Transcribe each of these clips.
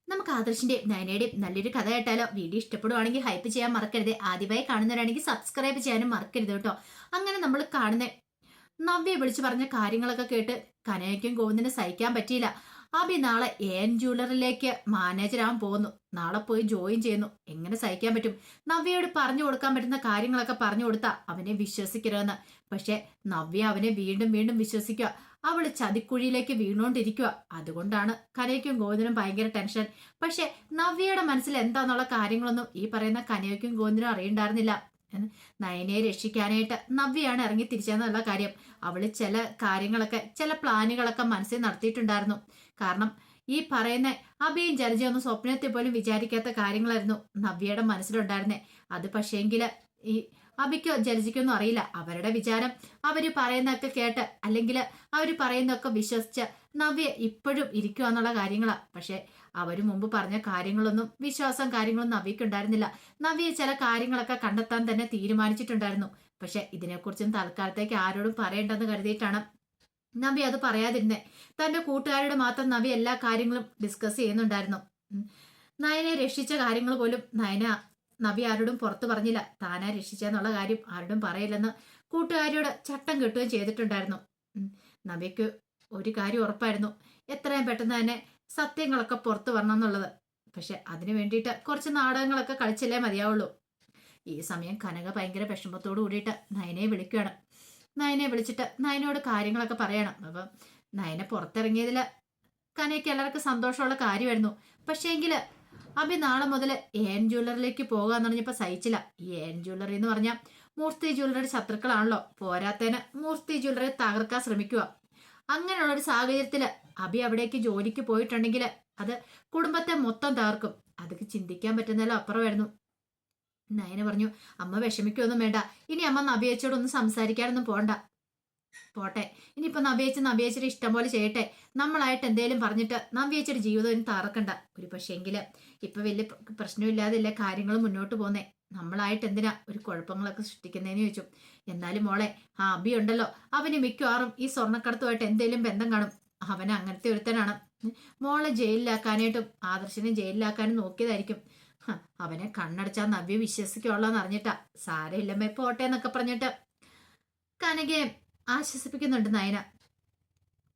നമുക്ക് ആദർശിന്റെയും നയനയുടെയും നല്ലൊരു കഥ കേട്ടാലോ? വീഡിയോ ഇഷ്ടപ്പെടുവാണെങ്കിൽ ഹൈപ്പ് ചെയ്യാൻ മറക്കരുത്. ആദ്യമായി കാണുന്നവരാണെങ്കിൽ സബ്സ്ക്രൈബ് ചെയ്യാനും മറക്കരുത് കേട്ടോ. അങ്ങനെ നമ്മൾ കാണുന്ന നവ്യെ വിളിച്ചു പറഞ്ഞ കാര്യങ്ങളൊക്കെ കേട്ട് കനയ്ക്കും ഗോവിന്ദനും സഹിക്കാൻ പറ്റിയില്ല. അഭി നാളെ എൻ ജ്വല്ലറിലേക്ക് മാനേജരാകാൻ പോകുന്നു. നാളെ പോയി ജോയിൻ ചെയ്യുന്നു. എങ്ങനെ സഹിക്കാൻ പറ്റും? നവ്യയോട് പറഞ്ഞു കൊടുക്കാൻ പറ്റുന്ന കാര്യങ്ങളൊക്കെ പറഞ്ഞു കൊടുത്താ അവനെ വിശ്വസിക്കരുതെന്ന്. പക്ഷെ നവ്യ അവനെ വീണ്ടും വീണ്ടും വിശ്വസിക്കുക. അവള് ചതിക്കുഴിയിലേക്ക് വീണുകൊണ്ടിരിക്കുക. അതുകൊണ്ടാണ് കനയ്ക്കും ഗോവിന്ദനും ഭയങ്കര ടെൻഷൻ. പക്ഷെ നവ്യയുടെ മനസ്സിൽ എന്താന്നുള്ള കാര്യങ്ങളൊന്നും ഈ പറയുന്ന കനയ്ക്കും ഗോവിന്ദനും അറിയണ്ടായിരുന്നില്ല. നയനയെ രക്ഷിക്കാനായിട്ട് നവ്യയാണ് ഇറങ്ങി തിരിച്ചെന്നുള്ള കാര്യം. അവള് ചില കാര്യങ്ങളൊക്കെ ചില പ്ലാനുകളൊക്കെ മനസ്സിൽ നടത്തിയിട്ടുണ്ടായിരുന്നു. കാരണം ഈ പറയുന്ന അഭിയും ജലജയൊന്നും സ്വപ്നത്തിൽ പോലും വിചാരിക്കാത്ത കാര്യങ്ങളായിരുന്നു നവ്യയുടെ മനസ്സിലുണ്ടായിരുന്നേ. അത് പക്ഷേങ്കില് ഈ അഭിക്കോ ജലജിക്കൊന്നും അറിയില്ല. അവരുടെ വിചാരം അവര് പറയുന്നതൊക്കെ കേട്ട് അല്ലെങ്കിൽ അവര് പറയുന്നതൊക്കെ വിശ്വസിച്ച് നവ്യ ഇപ്പോഴും ഇരിക്കുക എന്നുള്ള കാര്യങ്ങളാ. പക്ഷെ അവര് മുമ്പ് പറഞ്ഞ കാര്യങ്ങളൊന്നും വിശ്വാസം കാര്യങ്ങളൊന്നും നവ്യക്കുണ്ടായിരുന്നില്ല. നവ്യ ചില കാര്യങ്ങളൊക്കെ കണ്ടെത്താൻ തന്നെ തീരുമാനിച്ചിട്ടുണ്ടായിരുന്നു. പക്ഷെ ഇതിനെക്കുറിച്ചും തൽക്കാലത്തേക്ക് ആരോടും പറയേണ്ടെന്ന് കരുതിയിട്ടാണ് നവ്യ അത് പറയാതിരുന്നേ. തന്റെ കൂട്ടുകാരോട് മാത്രം നവ്യ എല്ലാ കാര്യങ്ങളും ഡിസ്കസ് ചെയ്യുന്നുണ്ടായിരുന്നു. നയനെ രക്ഷിച്ച കാര്യങ്ങൾ പോലും നവ്യ ആരോടും പുറത്തു പറഞ്ഞില്ല. താനാ രക്ഷിച്ചെന്നുള്ള കാര്യം ആരോടും പറയില്ലെന്ന് കൂട്ടുകാരിയോട് ചട്ടം കെട്ടുകയും ചെയ്തിട്ടുണ്ടായിരുന്നു. നവ്യക്ക് ഒരു കാര്യം ഉറപ്പായിരുന്നു, എത്രയും പെട്ടെന്ന് തന്നെ സത്യങ്ങളൊക്കെ പുറത്തു വരണം എന്നുള്ളത്. പക്ഷെ അതിനു വേണ്ടിയിട്ട് കുറച്ച് നാടകങ്ങളൊക്കെ കളിച്ചല്ലേ മതിയാവുള്ളൂ. ഈ സമയം കനക ഭയങ്കര വിഷമത്തോട് കൂടിയിട്ട് നയനയെ വിളിക്കുകയാണ്. നയനെ വിളിച്ചിട്ട് നയനോട് കാര്യങ്ങളൊക്കെ പറയണം. അപ്പം നയനെ പുറത്തിറങ്ങിയതിൽ കനയ്ക്ക് എല്ലാവർക്കും സന്തോഷമുള്ള കാര്യമായിരുന്നു. പക്ഷേങ്കിൽ അഭി നാളെ മുതൽ എൻ ജ്വല്ലറിലേക്ക് പോകാന്ന് പറഞ്ഞപ്പോൾ സഹിച്ചില്ല. ഈ എൻ ജ്വല്ലറി എന്ന് പറഞ്ഞാൽ മൂർത്തി ജ്വല്ലറി ശത്രുക്കളാണല്ലോ. പോരാത്തേന് മൂർത്തി ജ്വല്ലറി തകർക്കാൻ ശ്രമിക്കുക. അങ്ങനെയുള്ള ഒരു സാഹചര്യത്തിൽ അഭി അവിടേക്ക് ജോലിക്ക് പോയിട്ടുണ്ടെങ്കിൽ അത് കുടുംബത്തെ മൊത്തം തകർക്കും. അതൊക്കെ ചിന്തിക്കാൻ പറ്റുന്നതിലും അപ്പുറമായിരുന്നു. നയന പറഞ്ഞു, അമ്മ വിഷമിക്കൊന്നും വേണ്ട. ഇനി അമ്മ നവ്യേച്ചോടൊന്നും സംസാരിക്കാനൊന്നും പോണ്ട. പോട്ടെ, ഇനിയിപ്പോ നവ്യേച്ചിയുടെ ഇഷ്ടം പോലെ ചെയ്യട്ടെ. നമ്മളായിട്ട് എന്തേലും പറഞ്ഞിട്ട് നവ്യേച്ചിയുടെ ജീവിതം ഇനി തകർക്കണ്ട. ഒരു പക്ഷേങ്കില് ഇപ്പൊ വലിയ പ്രശ്നമില്ലാതില്ല കാര്യങ്ങൾ മുന്നോട്ട് പോന്നേ. നമ്മളായിട്ട് എന്തിനാ ഒരു കുഴപ്പങ്ങളൊക്കെ സൃഷ്ടിക്കുന്നതെന്ന് ചോദിച്ചു. എന്നാലും മോളെ, ആ അബി ഉണ്ടല്ലോ, അവന് മിക്കവാറും ഈ സ്വർണ്ണക്കടത്തുമായിട്ട് എന്തേലും ബന്ധം കാണും. അവന് അങ്ങനത്തെ ഒരുത്തനാണ്. മോളെ ജയിലിലാക്കാനായിട്ടും ആദർശനെ ജയിലിലാക്കാനും നോക്കിയതായിരിക്കും. അവനെ കണ്ണടച്ചാൽ നവ്യ വിശ്വസിക്കുള്ളതെന്ന് അറിഞ്ഞിട്ടാ. സാരമില്ലമ്മേ, പോട്ടെ എന്നൊക്കെ പറഞ്ഞിട്ട് കനകയെ ആശ്വസിപ്പിക്കുന്നുണ്ട് നയന.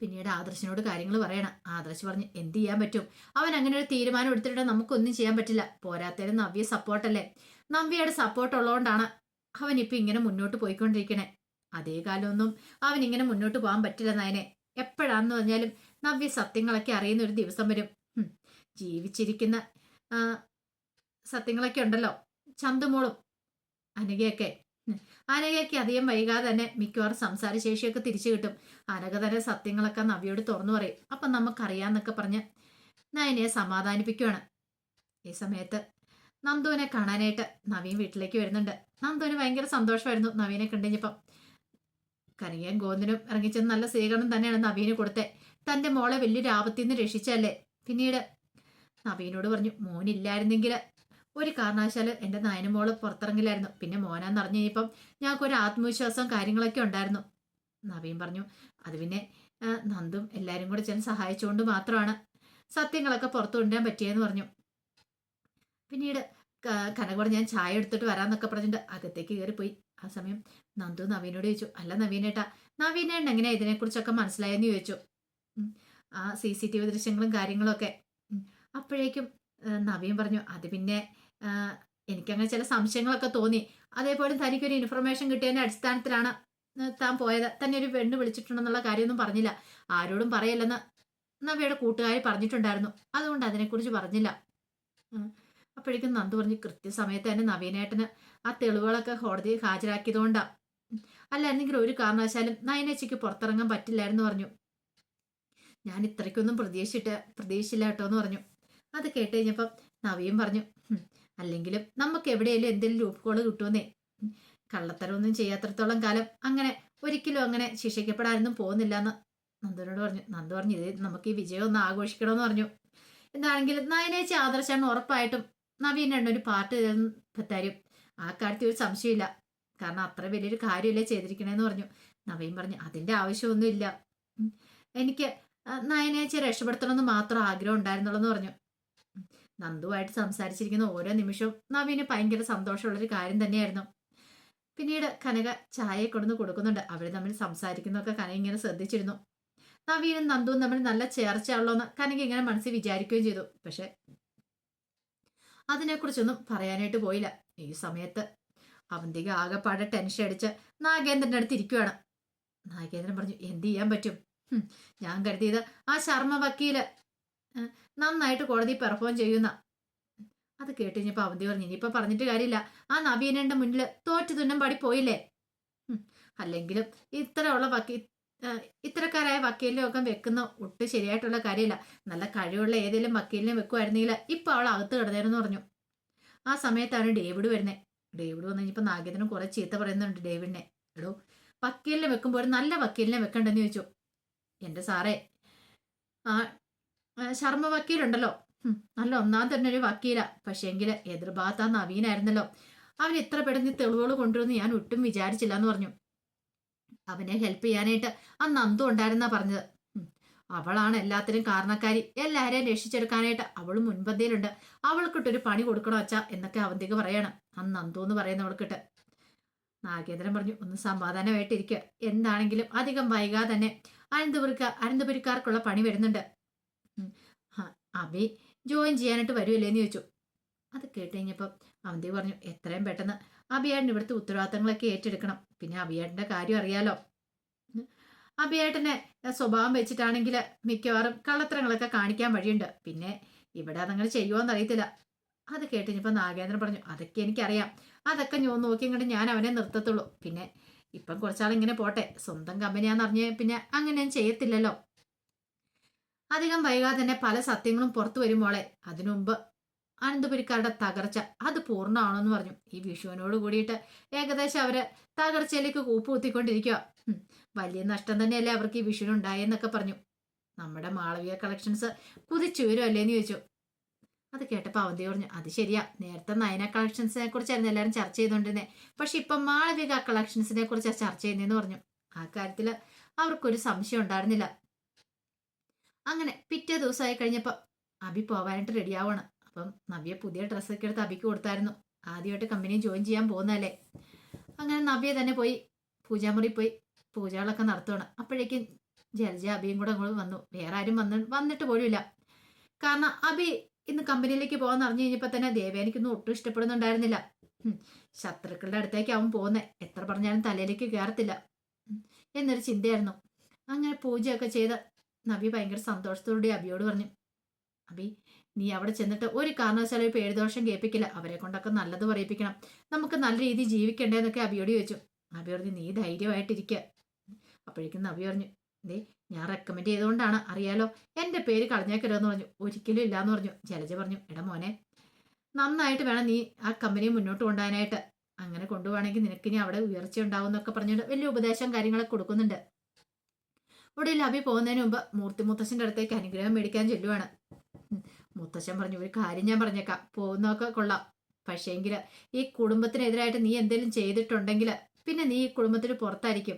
പിന്നീട് ആദർശനോട് കാര്യങ്ങൾ പറയണം. ആദർശ് പറഞ്ഞു, എന്ത് ചെയ്യാൻ പറ്റും? അവൻ അങ്ങനെ ഒരു തീരുമാനം എടുത്തിട്ടുണ്ടെങ്കിൽ നമുക്കൊന്നും ചെയ്യാൻ പറ്റില്ല. പോരാത്തതിന് നവ്യ സപ്പോർട്ടല്ലേ. നവ്യയുടെ സപ്പോർട്ട് ഉള്ളതുകൊണ്ടാണ് അവൻ ഇപ്പൊ ഇങ്ങനെ മുന്നോട്ട് പോയിക്കൊണ്ടിരിക്കണേ. അതേ കാലമൊന്നും അവൻ ഇങ്ങനെ മുന്നോട്ട് പോകാൻ പറ്റില്ല നയനെ. എപ്പോഴാന്ന് പറഞ്ഞാലും നവ്യ സത്യങ്ങളൊക്കെ അറിയുന്ന ഒരു ദിവസം വരും. ജീവിച്ചിരിക്കുന്ന സത്യങ്ങളൊക്കെ ഉണ്ടല്ലോ, ചന്തുമോളും അനഘയൊക്കെ. അനഘയ്ക്ക് അധികം വൈകാതെ തന്നെ മിക്കവാറും സംസാരശേഷിയൊക്കെ തിരിച്ചു കിട്ടും. അനഘ തന്നെ സത്യങ്ങളൊക്കെ നവ്യോട് തുറന്നു പറയും. അപ്പൊ നമുക്കറിയാന്നൊക്കെ പറഞ്ഞ് നയനയെ സമാധാനിപ്പിക്കുകയാണ്. ഈ സമയത്ത് നന്ദുവിനെ കാണാനായിട്ട് നവീൻ വീട്ടിലേക്ക് വരുന്നുണ്ട്. നന്ദുവിന് ഭയങ്കര സന്തോഷമായിരുന്നു നവീനെ കണ്ടുകഴിഞ്ഞപ്പം. കനകയും ഗോവിന്ദനും ഇറങ്ങിച്ചെന്ന് നല്ല സ്വീകരണം തന്നെയാണ് നവീന് കൊടുത്തേ. തന്റെ മോളെ വലിയൊരു ആപത്തിൽ നിന്ന് രക്ഷിച്ചല്ലേ. പിന്നീട് നവീനോട് പറഞ്ഞു, മോനില്ലായിരുന്നെങ്കിൽ ഒരു കാരണവശാല് എന്റെ നയനമോള് പുറത്തിറങ്ങില്ലായിരുന്നു. പിന്നെ മോനാന്ന് അറിഞ്ഞു കഴിഞ്ഞപ്പം ഞങ്ങൾക്കൊരു ആത്മവിശ്വാസവും കാര്യങ്ങളൊക്കെ ഉണ്ടായിരുന്നു. നവീൻ പറഞ്ഞു, അത് പിന്നെ നന്ദും എല്ലാരും കൂടെ ചെന്ന് സഹായിച്ചുകൊണ്ട് മാത്രമാണ് സത്യങ്ങളൊക്കെ പുറത്തു കൊണ്ടുവരാൻ പറ്റിയെന്ന് പറഞ്ഞു. പിന്നീട് കനകോട് ഞാൻ ചായ എടുത്തിട്ട് വരാന്നൊക്കെ പറഞ്ഞിട്ട് അകത്തേക്ക് കയറിപ്പോയി. ആ സമയം നന്ദു നവീനോട് ചോദിച്ചു, അല്ല നവീനേട്ടാ, നവീനേട്ടൻ എങ്ങനെയാ ഇതിനെക്കുറിച്ചൊക്കെ മനസ്സിലായെന്ന് ചോദിച്ചു. ആ CCTV ദൃശ്യങ്ങളും കാര്യങ്ങളും ഒക്കെ. അപ്പോഴേക്കും നവീൻ പറഞ്ഞു, അത് പിന്നെ എനിക്കങ്ങനെ ചില സംശയങ്ങളൊക്കെ തോന്നി. അതേപോലെ തനിക്കൊരു ഇൻഫർമേഷൻ കിട്ടിയതിന്റെ അടിസ്ഥാനത്തിലാണ് താൻ പോയത്. തന്നെ ഒരു പെണ്ണ് വിളിച്ചിട്ടുണ്ടെന്നുള്ള കാര്യമൊന്നും പറഞ്ഞില്ല. ആരോടും പറയല്ലെന്ന് നവ്യയുടെ കൂട്ടുകാരി പറഞ്ഞിട്ടുണ്ടായിരുന്നു. അതുകൊണ്ട് അതിനെക്കുറിച്ച് പറഞ്ഞില്ല. അപ്പോഴേക്കും നന്ദു പറഞ്ഞു, കൃത്യസമയത്ത് തന്നെ നവീനേട്ടന് ആ തെളിവുകളൊക്കെ കോടതിയിൽ ഹാജരാക്കിയതുകൊണ്ടാ. അല്ലായിരുന്നെങ്കിൽ ഒരു കാരണവശാലും നയനേച്ചിക്ക് പുറത്തിറങ്ങാൻ പറ്റില്ലായിരുന്നു പറഞ്ഞു. ഞാൻ ഇത്രയ്ക്കൊന്നും പ്രതീക്ഷിച്ചില്ല കേട്ടോ എന്ന് പറഞ്ഞു. അത് കേട്ട് കഴിഞ്ഞപ്പം നവീൻ പറഞ്ഞു, അല്ലെങ്കിലും നമുക്ക് എവിടെയെങ്കിലും എന്തെങ്കിലും ലൂപ്പ് കോള് കിട്ടുമെന്നേ. കള്ളത്തരമൊന്നും ചെയ്യാത്തടത്തോളം കാലം അങ്ങനെ ഒരിക്കലും അങ്ങനെ ശിക്ഷിക്കപ്പെടാനൊന്നും പോകുന്നില്ല എന്ന് നന്ദുവിനോട് പറഞ്ഞു. നന്ദു പറഞ്ഞു, ഇത് നമുക്ക് ഈ വിജയം ഒന്ന് ആഘോഷിക്കണമെന്ന് പറഞ്ഞു. എന്താണെങ്കിലും നയനേച്ചി ആദർശാണ് ഉറപ്പായിട്ടും നവീൻ ഒരു പാർട്ട് തരും. ആ കാര്യത്തിൽ ഒരു സംശയമില്ല. കാരണം അത്ര വലിയൊരു കാര്യമല്ലേ ചെയ്തിരിക്കണേന്ന് പറഞ്ഞു. നവീൻ പറഞ്ഞു, അതിന്റെ ആവശ്യമൊന്നുമില്ല. എനിക്ക് നയനേച്ചി രക്ഷപ്പെടുത്തണമെന്ന് മാത്രം ആഗ്രഹം ഉണ്ടായിരുന്നുള്ളൂ എന്ന് പറഞ്ഞു. നന്ദുവായിട്ട് സംസാരിച്ചിരിക്കുന്ന ഓരോ നിമിഷവും നവീന് ഭയങ്കര സന്തോഷമുള്ളൊരു കാര്യം തന്നെയായിരുന്നു. പിന്നീട് കനക ചായ കൊണ്ടുവന്ന് കൊടുക്കുന്നുണ്ട്. അവർ തമ്മിൽ സംസാരിക്കുന്നതൊക്കെ കനക ഇങ്ങനെ ശ്രദ്ധിച്ചിരുന്നു. നവീനും നന്ദുവും തമ്മിൽ നല്ല ചേർച്ചയുള്ളൂ എന്ന് കനക ഇങ്ങനെ മനസ്സിൽ വിചാരിക്കുകയും ചെയ്തു. പക്ഷെ അതിനെക്കുറിച്ചൊന്നും പറയാനായിട്ട് പോയില്ല. ഈ സമയത്ത് അവന്തിക ആകെപ്പാടെ ടെൻഷൻ അടിച്ച് നാഗേന്ദ്രന്റെ അടുത്ത് ഇരിക്കുവാണ്. നാഗേന്ദ്രൻ പറഞ്ഞു, എന്ത് ചെയ്യാൻ പറ്റും? ഞാൻ കരുതിയത് ആ ശർമ്മ വക്കീല് നന്നായിട്ട് കോടതി പെർഫോം ചെയ്യുന്ന. അത് കേട്ട് കഴിഞ്ഞപ്പോ അവന്തി പറഞ്ഞു, ഇനിയിപ്പൊ പറഞ്ഞിട്ട് കാര്യമില്ല. ആ നവീനന്റെ മുന്നിൽ തോറ്റു തുന്നം പാടി പോയില്ലേ. അല്ലെങ്കിലും ഇത്തരക്കാരായ വക്കീലിനെ ഒക്കെ വെക്കുന്ന ഒട്ടും ശരിയായിട്ടുള്ള കാര്യമില്ല. നല്ല കഴിവുള്ള ഏതെങ്കിലും വക്കീലിനെ വെക്കുമായിരുന്നെങ്കിൽ ഇപ്പൊ അവൾ അകത്ത് കിടന്നേരെന്ന് പറഞ്ഞു. ആ സമയത്താണ് ഡേവിഡ് വരുന്നത്. ഡേവിഡ് വന്നു കഴിഞ്ഞപ്പോ നാഗേന്ദ്രൻ കുറെ ചീത്ത പറയുന്നുണ്ട് ഡേവിഡിനെ. എടോ, വക്കീലിനെ വെക്കുമ്പോൾ ഒരു നല്ല വക്കീലിനെ വെക്കണ്ടെന്ന് ചോദിച്ചു. എന്റെ സാറേ, ആ ശർമ്മ വക്കീലുണ്ടല്ലോ, നല്ല ഒന്നാം തന്നെ ഒരു വക്കീല. പക്ഷേങ്കില് എതിർഭാഗത്ത് ആ നവീനായിരുന്നല്ലോ. അവൻ ഇത്ര പെട്ടെന്ന് തെളിവുകൾ കൊണ്ടുവന്ന് ഞാൻ ഒട്ടും വിചാരിച്ചില്ല എന്ന് പറഞ്ഞു. അവനെ ഹെൽപ്പ് ചെയ്യാനായിട്ട് ആ നന്ദു ഉണ്ടായിരുന്നാ പറഞ്ഞത്. അവളാണ് എല്ലാത്തിനും കാരണക്കാരി. എല്ലാരെയും രക്ഷിച്ചെടുക്കാനായിട്ട് അവള് മുൻപന്തിയിലുണ്ട്. അവൾക്കിട്ടൊരു പണി കൊടുക്കണോ അച്ഛാ എന്നൊക്കെ അവന്തിക പറയണം. ആ നന്ദു എന്ന് പറയുന്നവൾക്കിട്ട്. നാഗേന്ദ്രൻ പറഞ്ഞു, ഒന്ന് സമാധാനമായിട്ടിരിക്കുക. എന്താണെങ്കിലും അധികം വൈകാതെ തന്നെ അനന്തപുരിക്കാർക്കുള്ള പണി വരുന്നുണ്ട്. അഭി ജോയിൻ ചെയ്യാനായിട്ട് വരുമല്ലേന്ന് ചോദിച്ചു. അത് കേട്ട് കഴിഞ്ഞപ്പോൾ അവന്തി പറഞ്ഞു, എത്രയും പെട്ടെന്ന് അഭിയേട്ടൻ ഇവിടുത്തെ ഉത്തരവാദിത്തങ്ങളൊക്കെ ഏറ്റെടുക്കണം. പിന്നെ അഭിയേട്ടന്റെ കാര്യം അറിയാലോ. അഭിയേട്ടനെ സ്വഭാവം വെച്ചിട്ടാണെങ്കിൽ മിക്കവാറും കള്ളത്തരങ്ങളൊക്കെ കാണിക്കാൻ വഴിയുണ്ട്. പിന്നെ ഇവിടെ അതങ്ങനെ ചെയ്യുമോന്ന് അറിയത്തില്ല. അത് കേട്ട് കഴിഞ്ഞപ്പോൾ നാഗേന്ദ്രൻ പറഞ്ഞു, അതൊക്കെ എനിക്കറിയാം. അതൊക്കെ ഞാൻ നോക്കിയങ്ങോട്ട് ഞാൻ അവനെ നിർത്തത്തുള്ളൂ. പിന്നെ ഇപ്പം കുറച്ചാളിങ്ങനെ പോട്ടെ. സ്വന്തം കമ്പനിയാന്ന് അറിഞ്ഞ പിന്നെ അങ്ങനെ ഞാൻ ചെയ്യത്തില്ലല്ലോ. അധികം വൈകാതെ തന്നെ പല സത്യങ്ങളും പുറത്തു വരുമ്പോളെ അതിനു മുമ്പ് അനന്തപുരിക്കാരുടെ തകർച്ച അത് പൂർണ്ണമാണെന്ന് പറഞ്ഞു. ഈ വിഷുവിനോട് കൂടിയിട്ട് ഏകദേശം അവര് തകർച്ചയിലേക്ക് കൂപ്പുകുത്തിക്കൊണ്ടിരിക്കുക. വലിയ നഷ്ടം തന്നെയല്ലേ അവർക്ക് ഈ വിഷുവിനുണ്ടായെന്നൊക്കെ പറഞ്ഞു. നമ്മുടെ മാളവിക കളക്ഷൻസ് കുതിച്ചുയരുമല്ലേന്ന് ചോദിച്ചു. അത് കേട്ടപ്പോൾ അവന്തി പറഞ്ഞു, അത് ശരിയാ. നേരത്തെ നയന കളക്ഷൻസിനെ കുറിച്ചായിരുന്നു എല്ലാവരും ചർച്ച ചെയ്തുകൊണ്ടിരുന്നത്. പക്ഷെ ഇപ്പം മാളവിക കളക്ഷൻസിനെ കുറിച്ചാണ് ചർച്ച ചെയ്യുന്നതെന്ന് പറഞ്ഞു. ആ കാര്യത്തിൽ അവർക്കൊരു സംശയം ഉണ്ടായിരുന്നില്ല. അങ്ങനെ പിറ്റേ ദിവസമായി കഴിഞ്ഞപ്പോൾ അഭി പോവാനായിട്ട് റെഡിയാവുകയാണ്. അപ്പം നവ്യ പുതിയ ഡ്രസ്സൊക്കെ എടുത്ത് അഭിക്ക് കൊടുത്തായിരുന്നു. ആദ്യമായിട്ട് കമ്പനിയിൽ ജോയിൻ ചെയ്യാൻ പോകുന്നതല്ലേ. അങ്ങനെ നവ്യ തന്നെ പോയി പൂജാമുറി പോയി പൂജകളൊക്കെ നടത്തുകയാണ്. അപ്പോഴേക്കും ജലജ അഭിയും കൂടെ അങ്ങോട്ട് വന്നു. വേറെ ആരും വന്നിട്ട് പോലുമില്ല. കാരണം അഭി ഇന്ന് കമ്പനിയിലേക്ക് പോകാൻ അറിഞ്ഞു കഴിഞ്ഞപ്പോൾ തന്നെ ദേവേനിക്കൊന്നും ഒട്ടും ഇഷ്ടപ്പെടുന്നുണ്ടായിരുന്നില്ല. ശത്രുക്കളുടെ അടുത്തേക്ക് അവൻ പോകുന്നത് എത്ര പറഞ്ഞാലും തലയിലേക്ക് കയറത്തില്ല എന്നൊരു ചിന്തയായിരുന്നു. അങ്ങനെ പൂജയൊക്കെ ചെയ്ത് നവ്യ ഭയങ്കര സന്തോഷത്തോടെ അഭിയോട് പറഞ്ഞു, അഭി നീ അവിടെ ചെന്നിട്ട് ഒരു കാരണവശാലും ഒരു പേരുദോഷം കേൾപ്പിക്കില്ല. അവരെ കൊണ്ടൊക്കെ നല്ലത് പറയിപ്പിക്കണം. നമുക്ക് നല്ല രീതിയിൽ ജീവിക്കണ്ടേന്നൊക്കെ അഭിയോട് ചോദിച്ചു. അഭി പറഞ്ഞു, നീ ധൈര്യമായിട്ടിരിക്കുക. അപ്പോഴേക്കും നവ്യ പറഞ്ഞു, ദേ ഞാൻ റെക്കമെൻഡ് ചെയ്തുകൊണ്ടാണ്, അറിയാലോ. എൻ്റെ പേര് കളഞ്ഞേക്കരുതെന്ന് പറഞ്ഞു. ഒരിക്കലും ഇല്ലാന്ന് പറഞ്ഞു. ജലജ പറഞ്ഞു, എടാ മോനെ, നന്നായിട്ട് വേണം നീ ആ കമ്പനി മുന്നോട്ട് കൊണ്ടുപോകാനായിട്ട്. അങ്ങനെ കൊണ്ടുപോവാണെങ്കിൽ നിനക്കിനി അവിടെ ഉയർച്ച ഉണ്ടാവും എന്നൊക്കെ പറഞ്ഞിട്ട് വലിയ ഉപദേശം കാര്യങ്ങളൊക്കെ കൊടുക്കുന്നുണ്ട്. ഒടുവിൽ അഭി പോകുന്നതിന് മുമ്പ് മൂർത്തി മുത്തശ്ശൻ്റെ അടുത്തേക്ക് അനുഗ്രഹം മേടിക്കാൻ ചെല്ലുവാണ്. മുത്തശ്ശൻ പറഞ്ഞു, ഒരു കാര്യം ഞാൻ പറഞ്ഞേക്കാം, പോകുന്നതൊക്കെ കൊള്ളാം. പക്ഷേങ്കിൽ ഈ കുടുംബത്തിനെതിരായിട്ട് നീ എന്തെങ്കിലും ചെയ്തിട്ടുണ്ടെങ്കിൽ പിന്നെ നീ ഈ കുടുംബത്തിന് പുറത്തായിരിക്കും.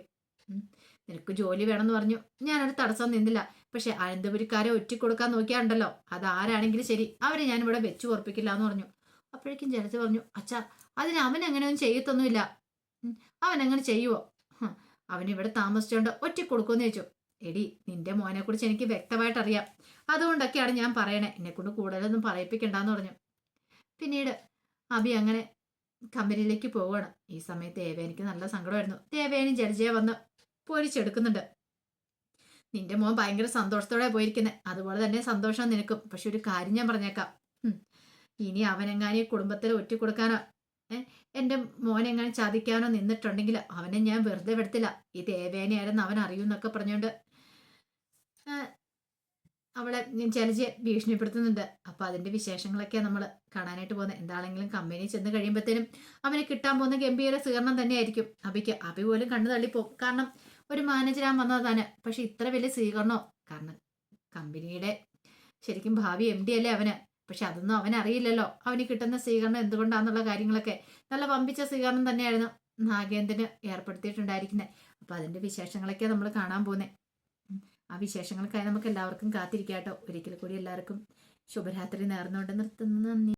നിനക്ക് ജോലി വേണമെന്ന് പറഞ്ഞു. ഞാനൊരു തടസ്സം നിന്നില്ല. പക്ഷെ അനന്തപുരിക്കാരെ ഒറ്റിക്കൊടുക്കാൻ നോക്കിയാണ്ടല്ലോ, അതാരാണെങ്കിലും ശരി, അവരെ ഞാനിവിടെ വെച്ചു ഉറപ്പിക്കില്ല എന്ന് പറഞ്ഞു. അപ്പോഴേക്കും ജലജ പറഞ്ഞു, അച്ഛാ അതിന് അവൻ അങ്ങനെയൊന്നും ചെയ്യത്തൊന്നുമില്ല. അവൻ അങ്ങനെ ചെയ്യുവോ? അവനിവിടെ താമസിച്ചോണ്ട് ഒറ്റിക്കൊടുക്കുമെന്ന് ചോദിച്ചു. എടി, നിന്റെ മോനെ കുറിച്ച് എനിക്ക് വ്യക്തമായിട്ട് അറിയാം. അതുകൊണ്ടൊക്കെയാണ് ഞാൻ പറയണേ. എന്നെക്കൊണ്ട് കൂടുതലൊന്നും പറയിപ്പിക്കണ്ടെന്ന് പറഞ്ഞു. പിന്നീട് അഭി അങ്ങനെ കമ്പനിയിലേക്ക് പോവുകയാണ്. ഈ സമയത്ത് ദേവേനിക്ക് നല്ല സങ്കടമായിരുന്നു. ദേവേനി ജലജയെ വന്ന് പൊരിച്ചെടുക്കുന്നുണ്ട്. നിന്റെ മോൻ ഭയങ്കര സന്തോഷത്തോടെ പോയിരിക്കുന്നത്. അതുപോലെ തന്നെ സന്തോഷം നിനക്കും. പക്ഷെ ഒരു കാര്യം ഞാൻ പറഞ്ഞേക്കാം, ഇനി അവനെങ്ങാനും ഈ കുടുംബത്തിൽ ഒറ്റിക്കൊടുക്കാനോ എൻ്റെ മോനെങ്ങനെ ചതിക്കാനോ നിന്നിട്ടുണ്ടെങ്കിൽ അവനെ ഞാൻ വെറുതെ വിടത്തില്ല. ഈ ദേവേനയായിരുന്നു അവൻ അറിയുമെന്നൊക്കെ പറഞ്ഞുകൊണ്ട് അവളെ ജലജയെ ഭീഷണിപ്പെടുത്തുന്നുണ്ട്. അപ്പൊ അതിന്റെ വിശേഷങ്ങളൊക്കെയാണ് നമ്മൾ കാണാനായിട്ട് പോകുന്നത്. എന്താണെങ്കിലും കമ്പനി ചെന്ന് കഴിയുമ്പോഴത്തേനും അവന് കിട്ടാൻ പോകുന്ന ഗംഭീര സ്വീകരണം തന്നെയായിരിക്കും അഭിക്ക്. അഭി പോലും കണ്ണു തള്ളിപ്പോവും. കാരണം ഒരു മാനേജരാൻ വന്നത് തന്നെ. പക്ഷെ ഇത്ര വലിയ സ്വീകരണമോ? കാരണം കമ്പനിയുടെ ശരിക്കും ഭാവി MD അല്ലേ അവന്. പക്ഷെ അതൊന്നും അവൻ അറിയില്ലല്ലോ. അവന് കിട്ടുന്ന സ്വീകരണം എന്തുകൊണ്ടാന്നുള്ള കാര്യങ്ങളൊക്കെ. നല്ല വമ്പിച്ച സ്വീകരണം തന്നെയായിരുന്നു നാഗേന്ദ്രന് ഏർപ്പെടുത്തിയിട്ടുണ്ടായിരിക്കുന്നത്. അപ്പൊ അതിന്റെ വിശേഷങ്ങളൊക്കെ നമ്മൾ കാണാൻ പോകുന്നത്. ആ വിശേഷങ്ങൾക്കായി നമുക്ക് എല്ലാവർക്കും കാത്തിരിക്കാട്ടോ. ഒരിക്കൽ കൂടി എല്ലാവർക്കും ശുഭരാത്രി നേർന്നുകൊണ്ട് നിർത്തുന്നു. നന്ദി.